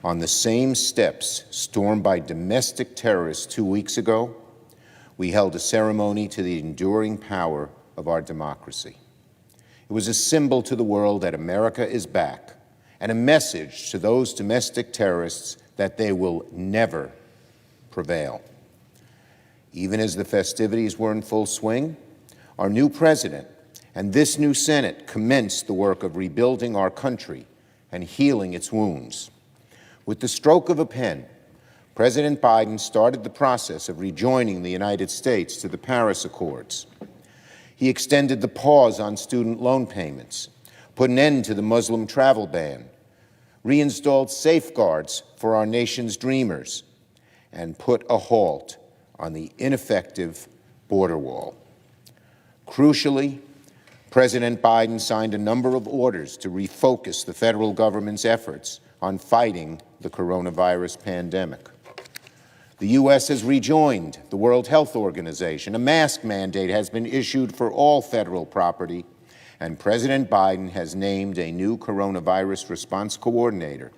On the same steps stormed by domestic terrorists 2 weeks ago, we held a ceremony to the enduring power of our democracy. It was a symbol to the world that America is back, and a message to those domestic terrorists that they will never prevail. Even as the festivities were in full swing, our new president and this new Senate commenced the work of rebuilding our country and healing its wounds. With the stroke of a pen, President Biden started the process of rejoining the United States to the Paris Accords. He extended the pause on student loan payments, put an end to the Muslim travel ban, reinstalled safeguards for our nation's dreamers, and put a halt on the ineffective border wall. Crucially, President Biden signed a number of orders to refocus the federal government's efforts on fighting the coronavirus pandemic. The U.S. has rejoined the World Health Organization. A mask mandate has been issued for all federal property, and President Biden has named a new coronavirus response coordinator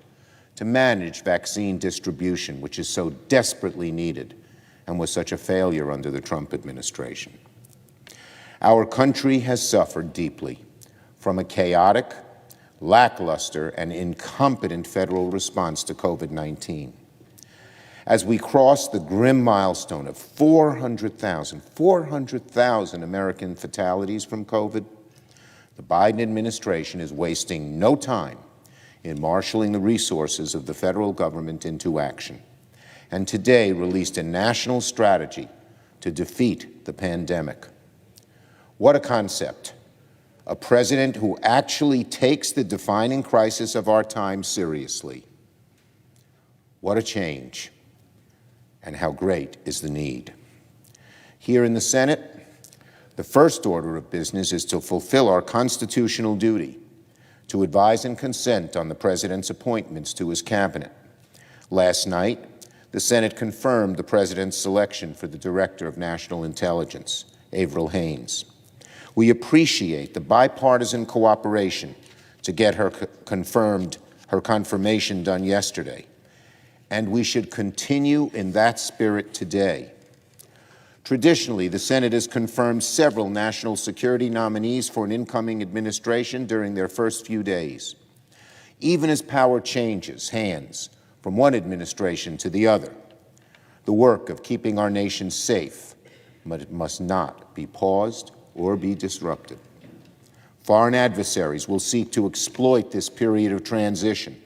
to manage vaccine distribution, which is so desperately needed and was such a failure under the Trump administration. Our country has suffered deeply from a chaotic, lackluster, and incompetent federal response to COVID-19. As we cross the grim milestone of 400,000 American fatalities from COVID, the Biden administration is wasting no time in marshaling the resources of the federal government into action, and today released a national strategy to defeat the pandemic. What a concept! A president who actually takes the defining crisis of our time seriously. What a change, and how great is the need. Here in the Senate, the first order of business is to fulfill our constitutional duty to advise and consent on the president's appointments to his cabinet. Last night, the Senate confirmed the president's selection for the Director of National Intelligence, Avril Haines. We appreciate the bipartisan cooperation to get her confirmation done yesterday, and we should continue in that spirit today. Traditionally, the Senate has confirmed several national security nominees for an incoming administration during their first few days. Even as power changes hands from one administration to the other, the work of keeping our nation safe must not be paused or be disrupted. Foreign adversaries will seek to exploit this period of transition,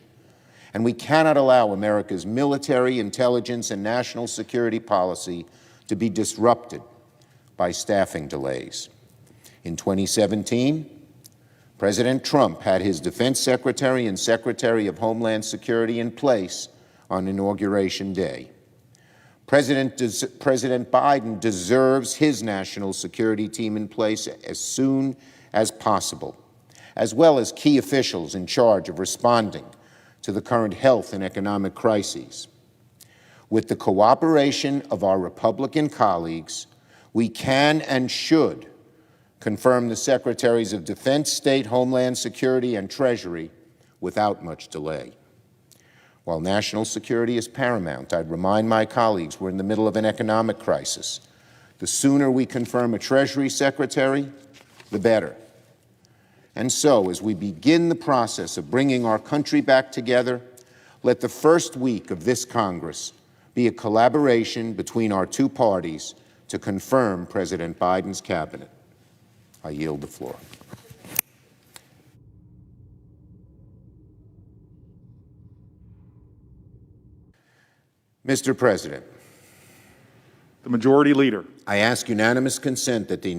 and we cannot allow America's military, intelligence, and national security policy to be disrupted by staffing delays. In 2017, President Trump had his Defense Secretary and Secretary of Homeland Security in place on Inauguration Day. President Biden deserves his national security team in place as soon as possible, as well as key officials in charge of responding to the current health and economic crises. With the cooperation of our Republican colleagues, we can and should confirm the Secretaries of Defense, State, Homeland Security, and Treasury without much delay. While national security is paramount, I'd remind my colleagues we're in the middle of an economic crisis. The sooner we confirm a Treasury Secretary, the better. And so, as we begin the process of bringing our country back together, let the first week of this Congress be a collaboration between our two parties to confirm President Biden's cabinet. I yield the floor. Mr. President, the Majority Leader. I ask unanimous consent that the